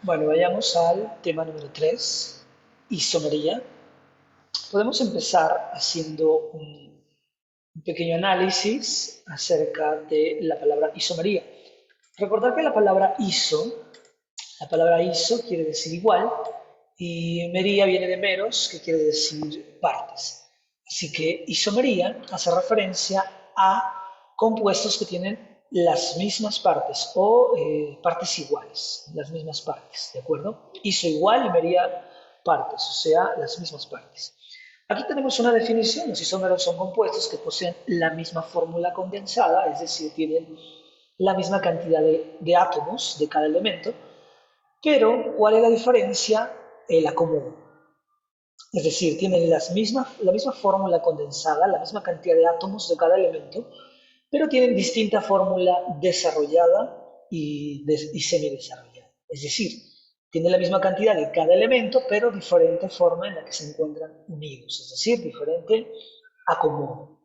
Bueno, vayamos al tema número 3, isomería. Podemos empezar haciendo un pequeño análisis acerca de la palabra isomería. Recordar que la palabra iso quiere decir igual y mería viene de meros, que quiere decir partes. Así que isomería hace referencia a compuestos que tienen las mismas partes o partes iguales, las mismas partes, ¿de acuerdo? Iso igual y mería partes, o sea, las mismas partes. Aquí tenemos una definición: los isómeros son compuestos que poseen la misma fórmula condensada, es decir, tienen la misma cantidad de átomos de cada elemento, pero ¿cuál es la diferencia? La común. Es decir, tienen la misma fórmula condensada, la misma cantidad de átomos de cada elemento, pero tienen distinta fórmula desarrollada y semidesarrollada. Es decir, tienen la misma cantidad de cada elemento, pero diferente forma en la que se encuentran unidos, es decir, diferente acomodo.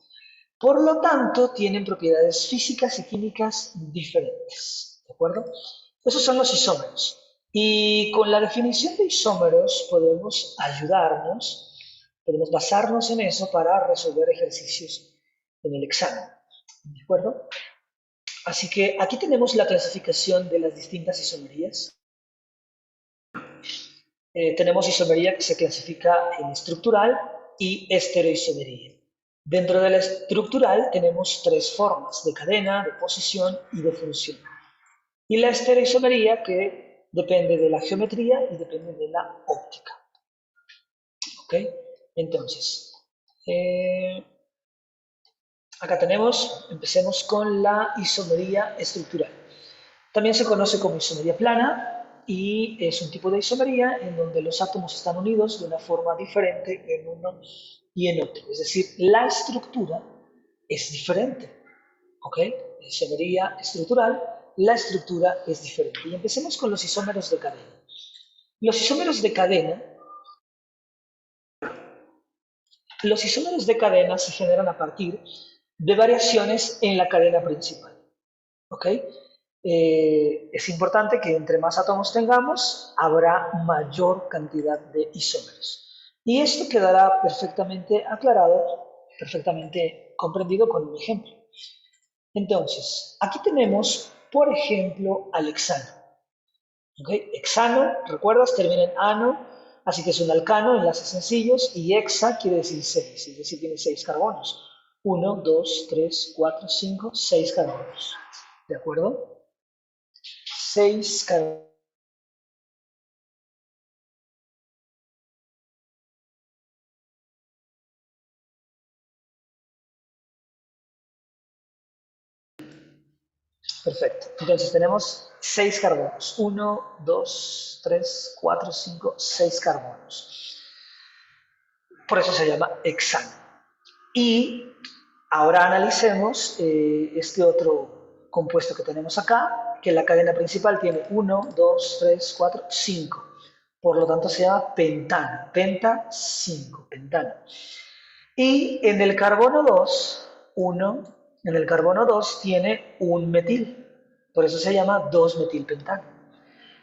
Por lo tanto, tienen propiedades físicas y químicas diferentes. ¿De acuerdo? Esos son los isómeros. Y con la definición de isómeros podemos ayudarnos, podemos basarnos en eso para resolver ejercicios en el examen. ¿De acuerdo? Así que aquí tenemos la clasificación de las distintas isomerías. Tenemos isomería que se clasifica en estructural y estereoisomería. Dentro de la estructural tenemos tres formas: de cadena, de posición y de función. Y la estereoisomería, que depende de la geometría y depende de la óptica. ¿Ok? Entonces, eh, acá empecemos con la isomería estructural. También se conoce como isomería plana y es un tipo de isomería en donde los átomos están unidos de una forma diferente en uno y en otro. Es decir, la estructura es diferente. ¿Ok? Isomería estructural, la estructura es diferente. Y empecemos con los isómeros de cadena. Los isómeros de cadena se generan a partir de variaciones en la cadena principal. ¿Ok? Es importante que entre más átomos tengamos, habrá mayor cantidad de isómeros. Y esto quedará perfectamente aclarado, perfectamente comprendido con un ejemplo. Entonces, aquí tenemos, por ejemplo, al hexano. ¿Okay? Hexano, recuerdas, termina en ano, así que es un alcano, enlaces sencillos, y hexa quiere decir 6, es decir, tiene 6 carbonos. 1, 2, 3, 4, 5, 6 carbonos. ¿De acuerdo? 6 carbonos. Perfecto. Entonces tenemos 6 carbonos. 1, 2, 3, 4, 5, 6 carbonos. Por eso se llama hexano. Y ahora analicemos este otro compuesto que tenemos acá, que la cadena principal tiene 1, 2, 3, 4, 5. Por lo tanto se llama pentano. Penta, 5, pentano. Y en el carbono 2, 1, en el carbono 2 tiene un metil. Por eso se llama 2-metilpentano.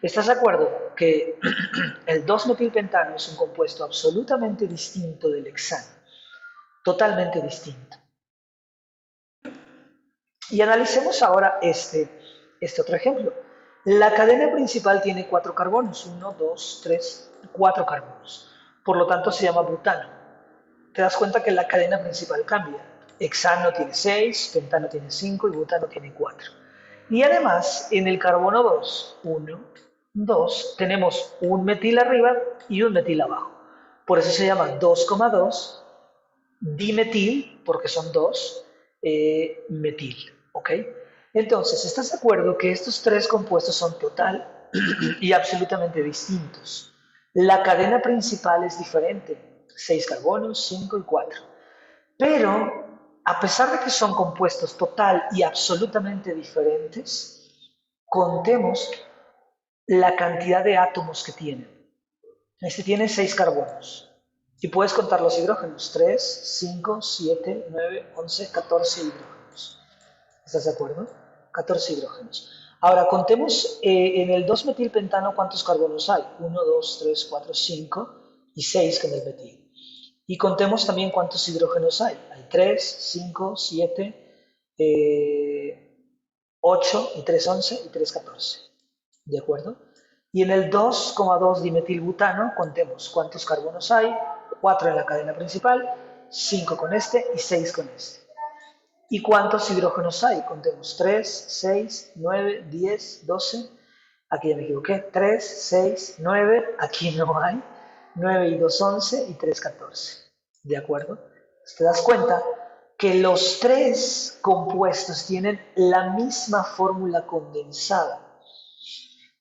¿Estás de acuerdo que el 2-metilpentano es un compuesto absolutamente distinto del hexano? Totalmente distinto. Y analicemos ahora este otro ejemplo. La cadena principal tiene 4 carbonos, 1, 2, 3, 4 carbonos. Por lo tanto se llama butano. Te das cuenta que la cadena principal cambia. Hexano tiene 6, pentano tiene 5 y butano tiene 4. Y además, en el carbono 2, 1, 2, tenemos un metil arriba y un metil abajo. Por eso se llama 2,2 dimetil, porque son 2, metil. ¿Ok? Entonces, ¿estás de acuerdo que estos tres compuestos son total y absolutamente distintos? La cadena principal es diferente: 6 carbonos, 5 y 4. Pero, a pesar de que son compuestos total y absolutamente diferentes, contemos la cantidad de átomos que tienen. Este tiene 6 carbonos. Y puedes contar los hidrógenos: 3, 5, 7, 9, 11, 14 hidrógenos. ¿Estás de acuerdo? 14 hidrógenos. Ahora, contemos en el 2-metilpentano cuántos carbonos hay. 1, 2, 3, 4, 5 y 6 con el metil. Y contemos también cuántos hidrógenos hay. Hay 3, 5, 7, 8 y 3, 11 y 3, 14. ¿De acuerdo? Y en el 2,2 dimetilbutano contemos cuántos carbonos hay. 4 en la cadena principal, 5 con este y 6 con este. ¿Y cuántos hidrógenos hay? Contemos 3, 6, 9, 10, 12. Aquí ya me equivoqué. 3, 6, 9. Aquí no hay. 9 y 2, 11 y 3, 14. ¿De acuerdo? ¿Te das cuenta que los tres compuestos tienen la misma fórmula condensada?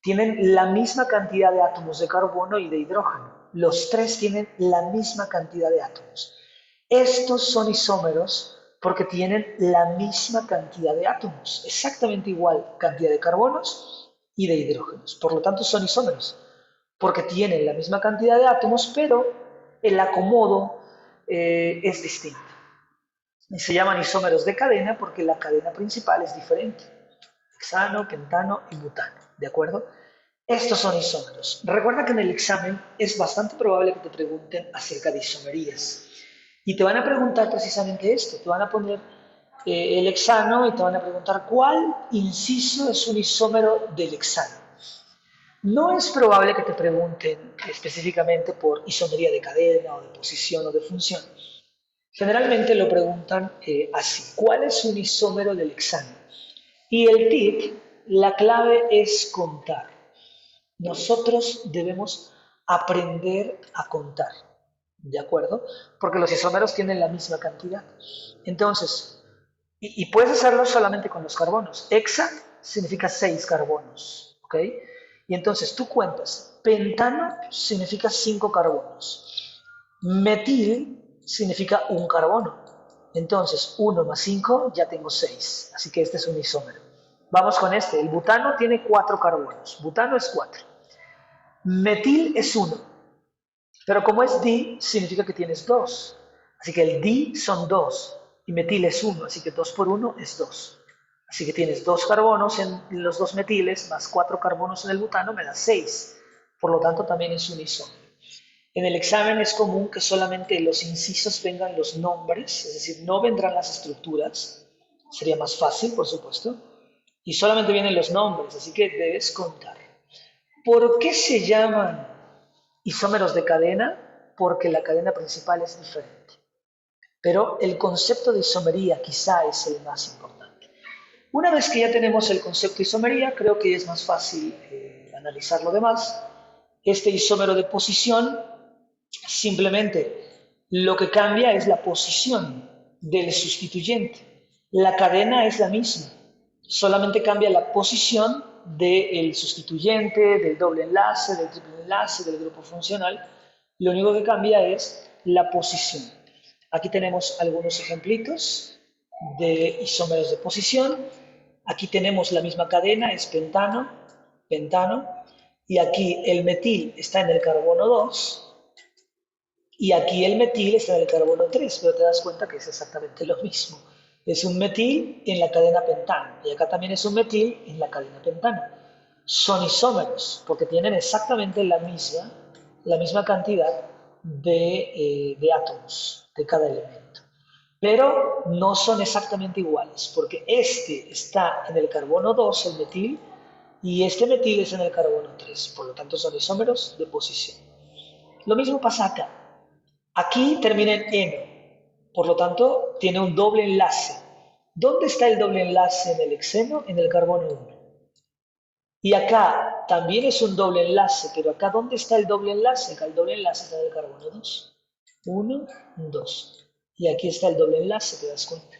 Tienen la misma cantidad de átomos de carbono y de hidrógeno. Los tres tienen la misma cantidad de átomos. Estos son isómeros porque tienen la misma cantidad de átomos, exactamente igual cantidad de carbonos y de hidrógenos. Por lo tanto, son isómeros porque tienen la misma cantidad de átomos, pero el acomodo es distinto. Y se llaman isómeros de cadena porque la cadena principal es diferente. Hexano, pentano y butano, ¿de acuerdo? Estos son isómeros. Recuerda que en el examen es bastante probable que te pregunten acerca de isomerías. Y te van a preguntar precisamente esto. Te van a poner el hexano y te van a preguntar cuál inciso es un isómero del hexano. No es probable que te pregunten específicamente por isomería de cadena o de posición o de función. Generalmente lo preguntan así. ¿Cuál es un isómero del hexano? Y el tip, la clave es contar. Nosotros debemos aprender a contar, ¿de acuerdo? Porque los isómeros tienen la misma cantidad. Entonces, y puedes hacerlo solamente con los carbonos. Hexa significa 6 carbonos, ¿ok? Y entonces tú cuentas, pentano significa 5 carbonos, metil significa un carbono. Entonces, 1 más 5 ya tengo 6, así que este es un isómero. Vamos con este, el butano tiene 4 carbonos, butano es 4. Metil es 1, pero como es di, significa que tienes 2. Así que el di son 2 y metil es 1, así que 2 por 1 es 2. Así que tienes 2 carbonos en los 2 metiles más 4 carbonos en el butano, me da 6. Por lo tanto, también es un isómero. En el examen es común que solamente los incisos vengan los nombres, es decir, no vendrán las estructuras. Sería más fácil, por supuesto. Y solamente vienen los nombres, así que debes contar. ¿Por qué se llaman isómeros de cadena? Porque la cadena principal es diferente. Pero el concepto de isomería quizá es el más importante. Una vez que ya tenemos el concepto de isomería, creo que es más fácil analizar lo demás. Este isómero de posición, simplemente lo que cambia es la posición del sustituyente. La cadena es la misma, solamente cambia la posición del sustituyente, del doble enlace, del triple enlace, del grupo funcional. Lo único que cambia es la posición. Aquí tenemos algunos ejemplitos de isómeros de posición. Aquí tenemos la misma cadena, es pentano, pentano, y aquí el metil está en el carbono 2 y aquí el metil está en el carbono 3, pero te das cuenta que es exactamente lo mismo. Es un metil en la cadena pentano y acá también es un metil en la cadena pentano. Son isómeros porque tienen exactamente la misma cantidad de átomos de cada elemento. Pero no son exactamente iguales porque este está en el carbono 2, el metil, y este metil es en el carbono 3. Por lo tanto, son isómeros de posición. Lo mismo pasa acá. Aquí termina en eno, por lo tanto tiene un doble enlace. ¿Dónde está el doble enlace en el hexeno? En el carbono 1. Y acá también es un doble enlace, pero acá ¿dónde está el doble enlace? Acá el doble enlace está en el carbono 2. 1, 2. Y aquí está el doble enlace, ¿te das cuenta?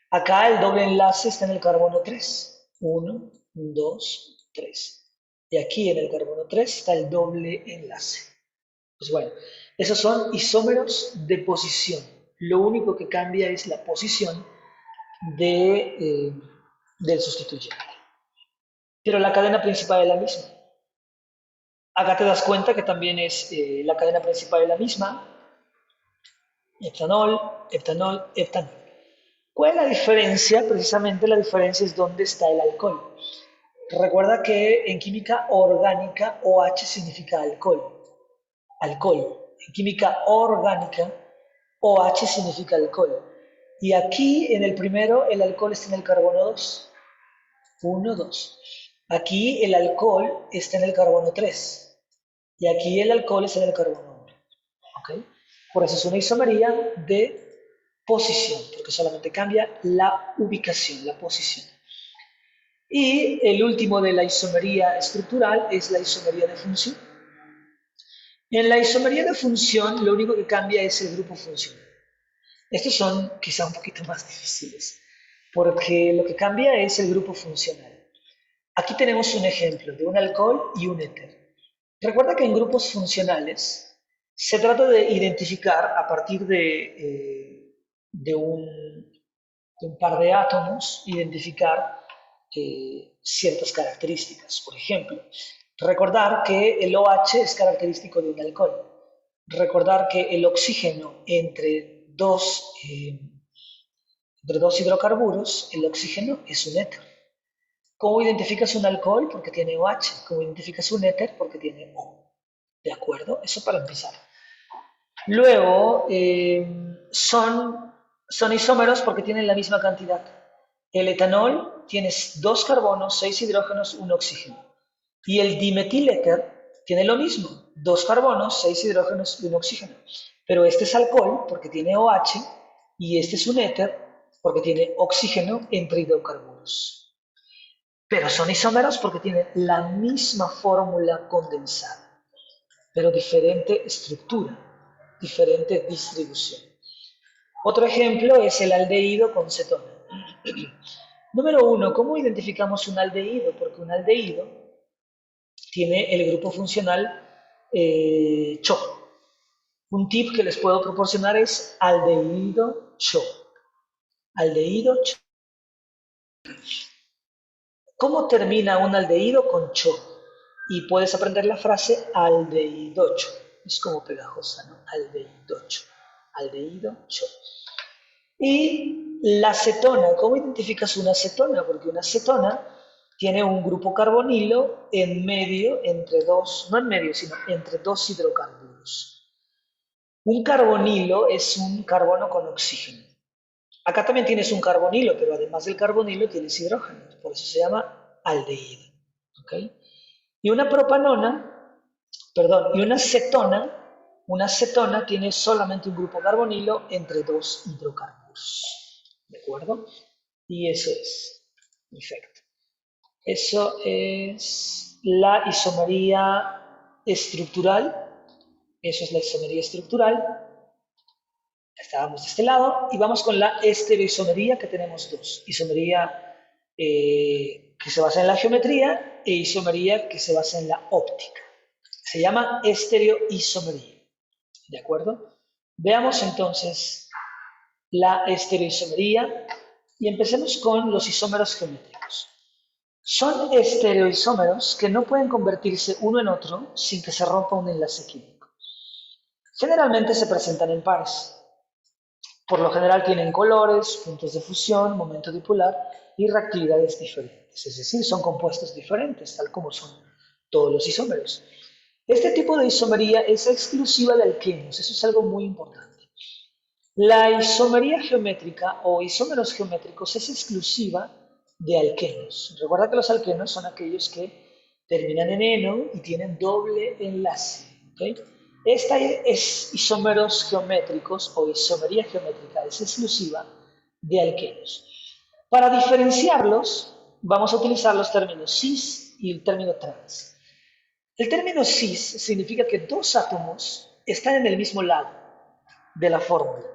Acá el doble enlace está en el carbono 3. 1, 2, 3. Y aquí en el carbono 3 está el doble enlace. Pues bueno, esos son isómeros de posición. Lo único que cambia es la posición del sustituyente. Pero la cadena principal es la misma. Acá te das cuenta que también es la cadena principal es la misma. Heptanol, heptanol, heptanol. ¿Cuál es la diferencia? Precisamente la diferencia es dónde está el alcohol. Recuerda que en química orgánica OH significa alcohol. Alcohol. En química orgánica OH significa alcohol. Y aquí en el primero el alcohol está en el carbono 2. 1, 2. Aquí el alcohol está en el carbono 3. Y aquí el alcohol está en el carbono 1. ¿Ok? Por eso es una isomería de posición, porque solamente cambia la ubicación, la posición. Y el último de la isomería estructural es la isomería de función. En la isomería de función lo único que cambia es el grupo funcional. Estos son quizá un poquito más difíciles, porque lo que cambia es el grupo funcional. Aquí tenemos un ejemplo de un alcohol y un éter. Recuerda que en grupos funcionales se trata de identificar a partir de un par de átomos, identificar ciertas características. Por ejemplo, recordar que el OH es característico de un alcohol. Recordar que el oxígeno entre dos hidrocarburos, el oxígeno es un éter. ¿Cómo identificas un alcohol? Porque tiene OH. ¿Cómo identificas un éter? Porque tiene O. ¿De acuerdo? Eso para empezar. Luego, son isómeros porque tienen la misma cantidad. El etanol tiene 2 carbonos, 6 hidrógenos, 1 oxígeno. Y el dimetiléter tiene lo mismo, 2 carbonos, 6 hidrógenos y 1 oxígeno. Pero este es alcohol porque tiene OH y este es un éter porque tiene oxígeno entre hidrocarburos. Pero son isómeros porque tienen la misma fórmula condensada, pero diferente estructura, diferente distribución. Otro ejemplo es el aldehído con cetona. Número 1, ¿cómo identificamos un aldehído? Porque un aldehído tiene el grupo funcional CHO. Un tip que les puedo proporcionar es aldehído CHO. Aldehído CHO. ¿Cómo termina un aldehído con CHO? Y puedes aprender la frase aldehídocho. Es como pegajosa, ¿no? Aldehídocho. Aldehídocho. Y la cetona, ¿cómo identificas una cetona? Porque una cetona tiene un grupo carbonilo en medio entre dos, no en medio, sino entre dos hidrocarburos. Un carbonilo es un carbono con oxígeno. Acá también tienes un carbonilo, pero además del carbonilo tienes hidrógeno, por eso se llama aldehído. ¿Okay? Y una propanona, perdón, y una cetona tiene solamente un grupo carbonilo entre dos hidrocarburos. ¿De acuerdo? Y eso es. Perfecto. Eso es la isomería estructural. Eso es la isomería estructural. Estábamos de este lado y vamos con la estereoisomería, que tenemos dos. Isomería que se basa en la geometría e isomería que se basa en la óptica. Se llama estereoisomería. ¿De acuerdo? Veamos entonces la estereoisomería y empecemos con los isómeros geométricos. Son estereoisómeros que no pueden convertirse uno en otro sin que se rompa un enlace químico. Generalmente se presentan en pares. Por lo general tienen colores, puntos de fusión, momento dipolar y reactividades diferentes. Es decir, son compuestos diferentes, tal como son todos los isómeros. Este tipo de isomería es exclusiva de alquenos, eso es algo muy importante. La isomería geométrica o isómeros geométricos es exclusiva de alquenos. Recuerda que los alquenos son aquellos que terminan en eno y tienen doble enlace. ¿Okay? Esta es isómeros geométricos o isomería geométrica es exclusiva de alquenos. Para diferenciarlos, vamos a utilizar los términos cis y el término trans. El término cis significa que dos átomos están en el mismo lado de la fórmula.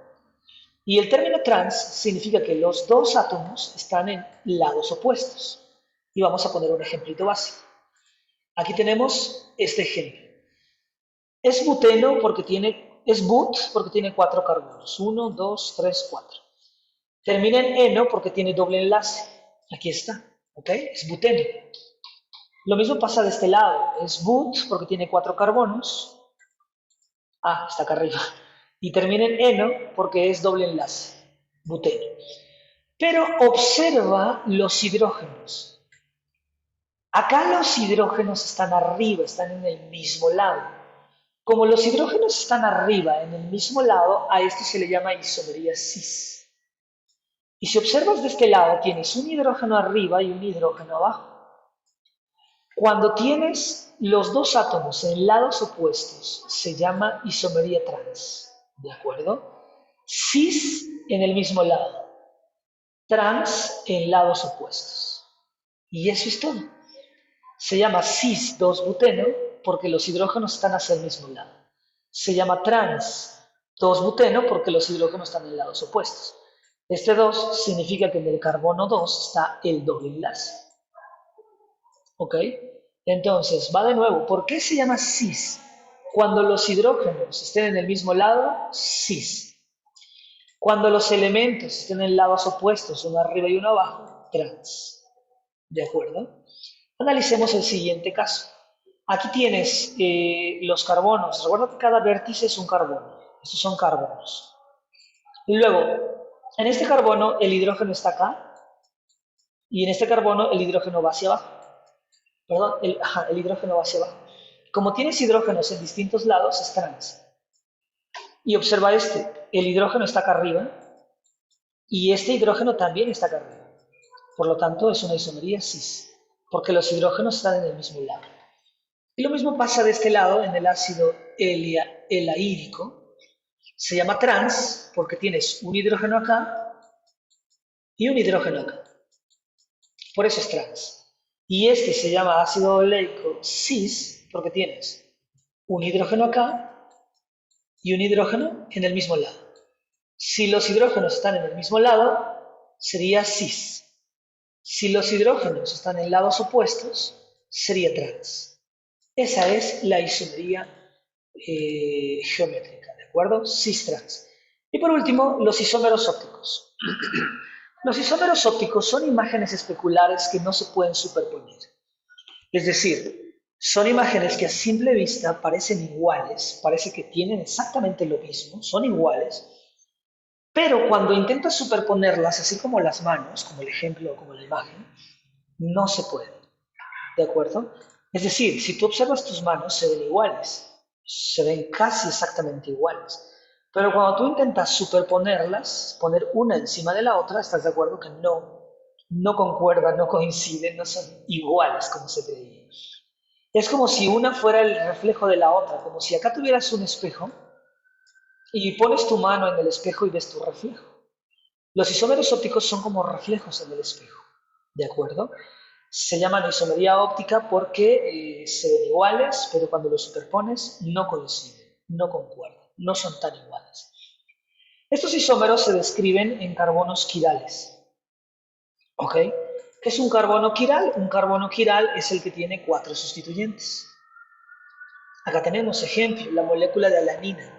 Y el término trans significa que los dos átomos están en lados opuestos. Y vamos a poner un ejemplito básico. Aquí tenemos este ejemplo. Es buteno porque es but porque tiene 4 carbonos. 1, 2, 3, 4. Termina en eno porque tiene doble enlace. Aquí está. ¿Ok? Es buteno. Lo mismo pasa de este lado. Es but porque tiene 4 carbonos. Está acá arriba. Y termina en eno porque es doble enlace. Buteno. Pero observa los hidrógenos. Acá los hidrógenos están arriba, están en el mismo lado. Como los hidrógenos están arriba, en el mismo lado, a esto se le llama isomería cis. Y si observas de este lado, tienes un hidrógeno arriba y un hidrógeno abajo. Cuando tienes los dos átomos en lados opuestos, se llama isomería trans. ¿De acuerdo? Cis en el mismo lado, trans en lados opuestos. Y eso es todo. Se llama cis 2-buteno porque los hidrógenos están hacia el mismo lado. Se llama trans 2-buteno porque los hidrógenos están en lados opuestos. Este 2 significa que en el carbono 2 está el doble enlace. ¿Ok? Entonces, va de nuevo. ¿Por qué se llama cis? Cuando los hidrógenos estén en el mismo lado, cis. Cuando los elementos estén en lados opuestos, uno arriba y uno abajo, trans. ¿De acuerdo? Analicemos el siguiente caso. Aquí tienes los carbonos. Recuerda que cada vértice es un carbono. Estos son carbonos. Y luego, en este carbono el hidrógeno está acá y en este carbono el hidrógeno va hacia abajo. Perdón, el hidrógeno va hacia abajo. Como tienes hidrógenos en distintos lados, es trans. Y observa el hidrógeno está acá arriba y este hidrógeno también está acá arriba. Por lo tanto, es una isomería cis, porque los hidrógenos están en el mismo lado. Y lo mismo pasa de este lado en el ácido elaídico. Se llama trans porque tienes un hidrógeno acá y un hidrógeno acá. Por eso es trans. Y este se llama ácido oleico cis porque tienes un hidrógeno acá y un hidrógeno en el mismo lado. Si los hidrógenos están en el mismo lado, sería cis. Si los hidrógenos están en lados opuestos, sería trans. Esa es la isomería geométrica, ¿de acuerdo? Cis-trans. Y por último, los isómeros ópticos. Los isómeros ópticos son imágenes especulares que no se pueden superponer. Es decir, son imágenes que a simple vista parecen iguales, parece que tienen exactamente lo mismo, son iguales, pero cuando intentas superponerlas, así como las manos, como el ejemplo o como la imagen, no se puede. ¿De acuerdo? Es decir, si tú observas tus manos, se ven iguales, se ven casi exactamente iguales. Pero cuando tú intentas superponerlas, poner una encima de la otra, estás de acuerdo que no concuerdan, no coinciden, no son iguales como se creía. Es como si una fuera el reflejo de la otra, como si acá tuvieras un espejo y pones tu mano en el espejo y ves tu reflejo. Los isómeros ópticos son como reflejos en el espejo, ¿de acuerdo? Se llaman isomería óptica porque se ven iguales, pero cuando los superpones no coinciden, no concuerdan, no son tan iguales. Estos isómeros se describen en carbonos quirales. ¿Ok? ¿Qué es un carbono quiral? Un carbono quiral es el que tiene 4 sustituyentes. Acá tenemos ejemplo, la molécula de alanina.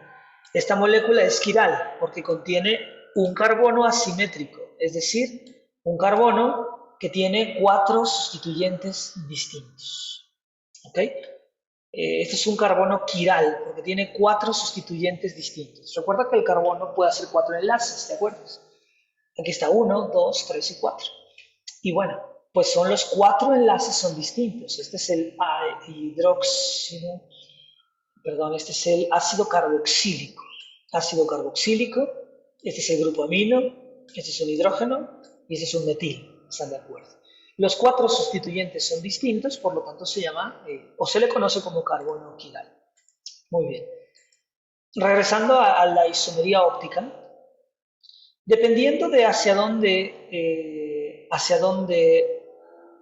Esta molécula es quiral porque contiene un carbono asimétrico, es decir, un carbono que tiene 4 sustituyentes distintos. ¿Ok? Este es un carbono quiral porque tiene 4 sustituyentes distintos. Recuerda que el carbono puede hacer 4 enlaces, ¿te acuerdas? Aquí está 1, 2, 3 y 4. Y bueno, pues son los 4 enlaces son distintos. Este es el hidróxido, perdón, este es el ácido carboxílico. Ácido carboxílico, este es el grupo amino, este es un hidrógeno y este es un metil. ¿Están de acuerdo? Los 4 sustituyentes son distintos, por lo tanto se llama, o se le conoce como carbono quiral. Muy bien. Regresando a la isomería óptica, dependiendo de hacia dónde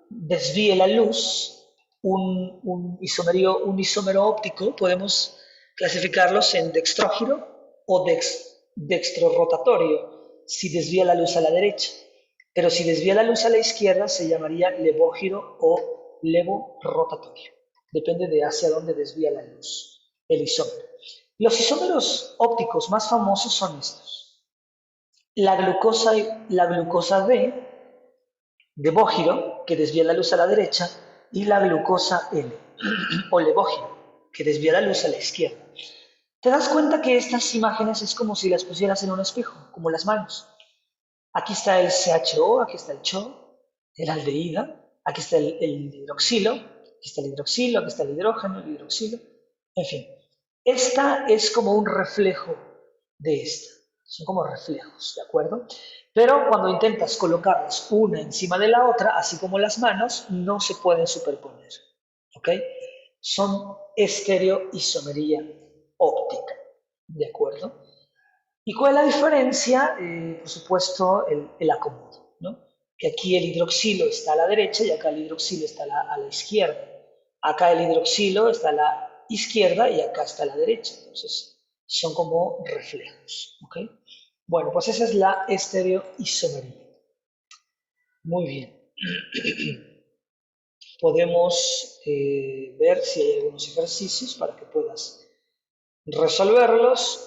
desvíe la luz, un isómero óptico podemos clasificarlos en dextrógiro o dextrorotatorio, si desvía la luz a la derecha. Pero si desvía la luz a la izquierda se llamaría levógiro o levorotatorio. Depende de hacia dónde desvía la luz el isómero. Los isómeros ópticos más famosos son estos. La glucosa D de bógiro, que desvía la luz a la derecha, y la glucosa L, o levógiro, que desvía la luz a la izquierda. ¿Te das cuenta que estas imágenes es como si las pusieras en un espejo, como las manos? Aquí está el CHO, aquí está el CHO, el aldehído, aquí está el hidroxilo, aquí está el hidroxilo, aquí está el hidrógeno, el hidroxilo, en fin. Esta es como un reflejo de esta, son como reflejos, ¿de acuerdo? Pero cuando intentas colocarlas una encima de la otra, así como las manos, no se pueden superponer, ¿ok? Son estereoisomería óptica, ¿de acuerdo? ¿Y cuál es la diferencia? Por supuesto, el acomodo, ¿no? Que aquí el hidroxilo está a la derecha y acá el hidroxilo está a la izquierda. Acá el hidroxilo está a la izquierda y acá está a la derecha. Entonces, son como reflejos, ¿ok? Bueno, pues esa es la estereoisomería. Muy bien. Podemos ver si hay algunos ejercicios para que puedas resolverlos.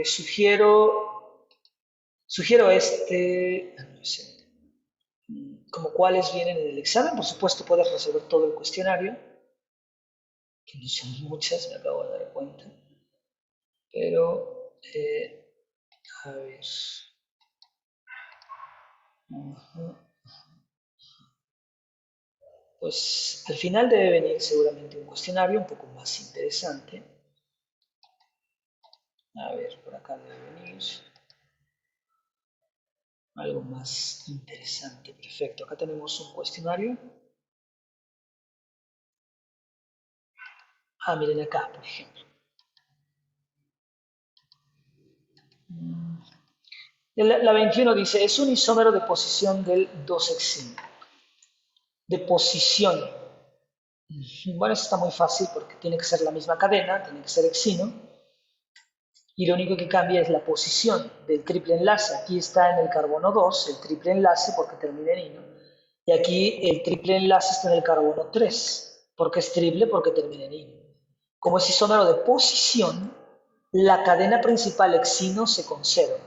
Sugiero este, no sé, como cuáles vienen en el examen. Por supuesto, puedes resolver todo el cuestionario, que no son muchas, me acabo de dar cuenta. Pero, a ver. Ajá. Pues al final debe venir seguramente un cuestionario un poco más interesante. A ver, por acá debe venir algo más interesante. Perfecto, acá tenemos un cuestionario. Ah, miren acá, por ejemplo. La 21 dice, es un isómero de posición del 2-hexeno. De posición. Bueno, eso está muy fácil porque tiene que ser la misma cadena, tiene que ser hexino, y lo único que cambia es la posición del triple enlace. Aquí está en el carbono 2, el triple enlace porque termina en ino, y aquí el triple enlace está en el carbono 3, porque es triple porque termina en ino. Como es isómero de posición, la cadena principal hexino se conserva.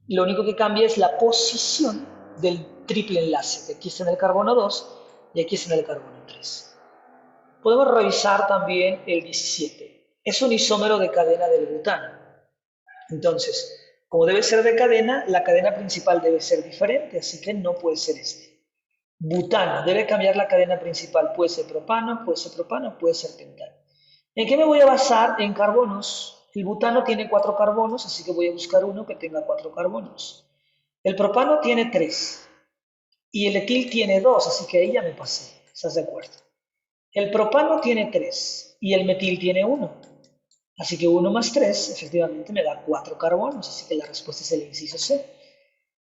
Lo único que cambia es la posición del triple enlace, que aquí está en el carbono 2 y aquí está en el carbono 3. Podemos revisar también el 17. Es un isómero de cadena del butano. Entonces, como debe ser de cadena, la cadena principal debe ser diferente, así que no puede ser este. Butano, debe cambiar la cadena principal, puede ser propano, puede ser pentano. ¿En qué me voy a basar? En carbonos. El butano tiene 4 carbonos, así que voy a buscar uno que tenga 4 carbonos. El propano tiene 3 y el etil tiene 2, así que ahí ya me pasé. ¿Estás de acuerdo? El propano tiene 3 y el metil tiene 1. Así que 1 más 3 efectivamente me da 4 carbonos, así que la respuesta es el inciso C.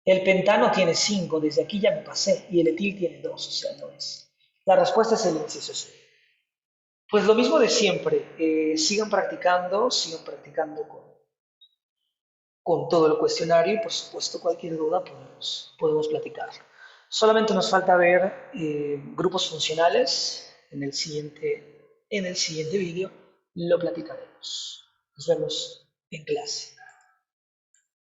El pentano tiene 5, desde aquí ya me pasé, y el etil tiene 2, o sea, no es. La respuesta es el inciso C. Pues lo mismo de siempre, sigan practicando con todo el cuestionario y por supuesto cualquier duda podemos platicar. Solamente nos falta ver grupos funcionales en el siguiente vídeo lo platicaremos. Nos vemos en clase.